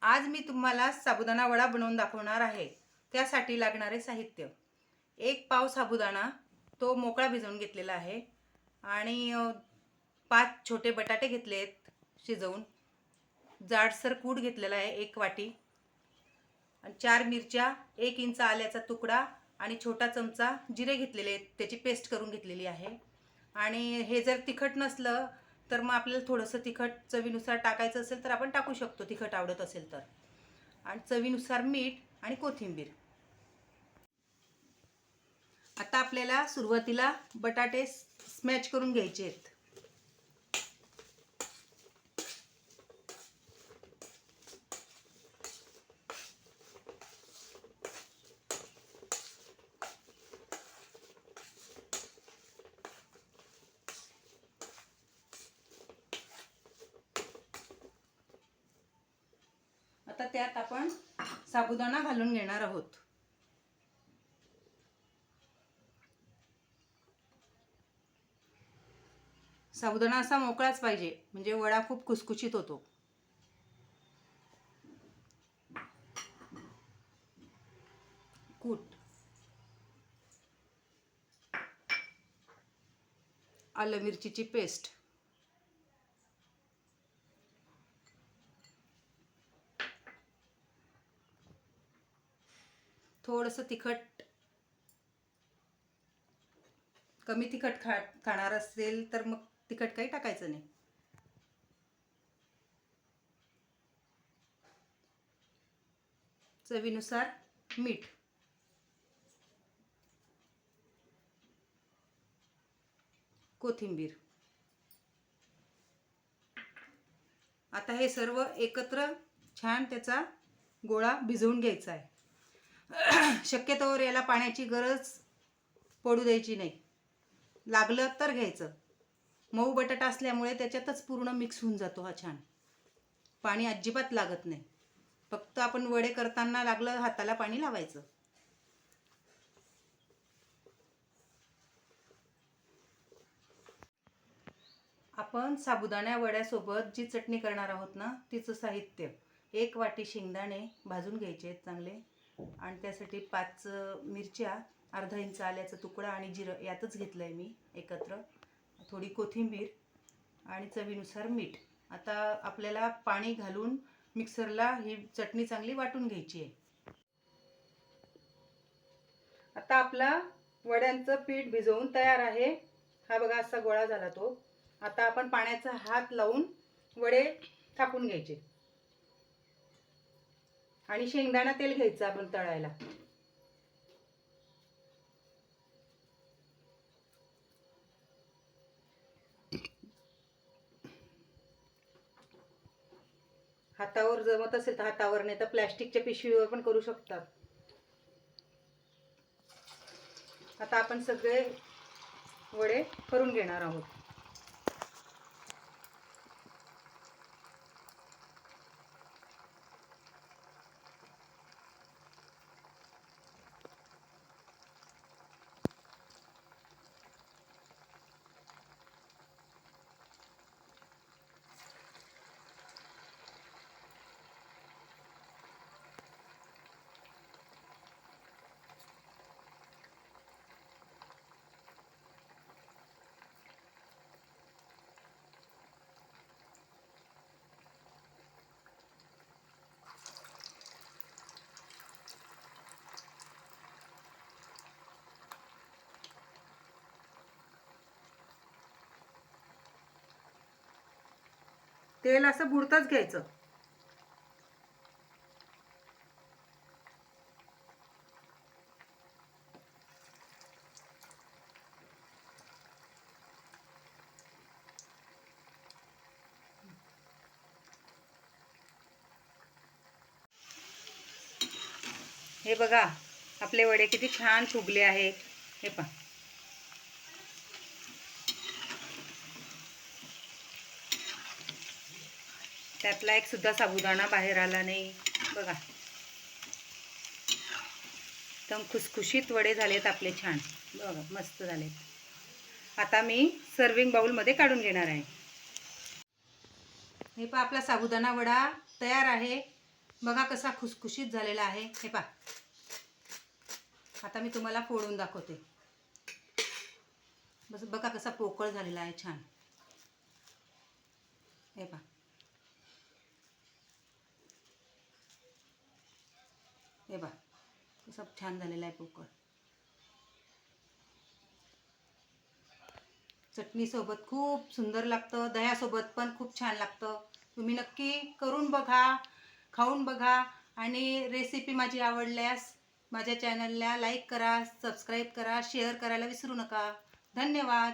आज मी तुम्हाला साबुदाणा वडा बनवून दाखवणार आहे। त्यासाठी लागणारे साहित्य: 1 पाव साबुदाणा, तो मोकळा भिजवून घेतलेला आहे, आणि 5 छोटे बटाटे घेतलेत शिजवून, जाडसर कूट घेतलेला आहे 1 वाटी, आणि 4 मिरच्या, 1 इंच आल्याचा तुकडा आणि छोटा चमचा जिरे घेतलेले आहेत, त्याची पेस्ट करून घेतलेली आहे। आणि हे जर तिखट नसलं तर मग आपल्याला थोडंसं तिखट चवीनुसार टाकायचं असेल तर आपण टाकू शकतो, तिखट आवडत असेल तर। आणि चवीनुसार मीठ आणि कोथिंबीर। आता आपल्याला सुरुवातीला बटाटे स्मॅश करून घ्यायचे आहेत। आता त्यात आपण साबुदाणा घालून घेणार आहोत। साबुदाणा असा मोकळाच पाहिजे, म्हणजे वडा खूप खुसखुशीत होतो। कूट, आलं मिरचीची पेस्ट, थोडंसं तिखट, कमी तिखट खाणार असेल तर मग तिखट काही टाकायचं नाही। चवीनुसार मीठ, कोथिंबीर। आता हे सर्व एकत्र छान त्याचा गोळा भिजवून घ्यायचा आहे। शक्यतोवर याला पाण्याची गरज पडू द्यायची नाही, लागलं तर घ्यायचं। मऊ बटाटा असल्यामुळे त्याच्यातच पूर्ण मिक्स होऊन जातो हा छान, पाणी अजिबात लागत नाही। फक्त आपण वडे करताना लागलं हाताला पाणी लावायचं। आपण साबुदाणा वड्यासोबत जी चटणी करणार आहोत ना, तिचं साहित्य: 1 वाटी शेंगदाणे भाजून घ्यायचे आहेत चांगले, आणि त्यासाठी 5 मिरच्या, अर्धा इंच आल्याचा तुकडा आणि जिरं यातच घेतलं आहे मी एकत्र, थोडी कोथिंबीर आणि चवीनुसार मीठ। आता आपल्याला पाणी घालून मिक्सरला ही चटणी चांगली वाटून घ्यायची आहे। आता आपला वड्यांचं पीठ भिजवून तयार आहे। हा बघा, असा गोळा झाला तो। आता आपण पाण्याचा हात लावून वडे थापून घ्यायचे, आणि शेंगदाणा तेल घ्यायचं आपण तळायला। हातावर जमत असेल तर हातावर, नाही तर प्लॅस्टिकच्या पिशवीवर पण करू शकतात। आता आपण सगळे वडे करून घेणार आहोत। तेल असं बुडतच घ्यायचं। हे बघा, आपले वडे किती छान फुगले आहेत, हे पहा। त्यातला एक सुद्धा साबुदाणा बाहेर आला नाही बघा। एकदम खुसखुशीत वडे झालेत आपले, छान बघा, मस्त झालेत। आता मी सर्विंग बाउल मध्ये काढून घेणार आहे। हे पहा, आपला साबुदाणा वडा तयार आहे। बघा कसा खुसखुशीत झालेला आहे. हे पहा, आता मी तुम्हाला फोडून दाखवते. बस बघा कसा पोकळ झालेला आहे, छान. हे पहा, हे पहा कसा छान झालेला आहे पोकळ. चटणीसोबत खूप सुंदर लागतं, दह्यासोबत पण खूप छान लागतं. तुम्ही नक्की करून बघा, खाऊन बघा. आणि रेसिपी माझी आवडल्यास माझ्या चॅनलला लाईक करा, सबस्क्राईब करा, शेअर करायला विसरू नका. धन्यवाद.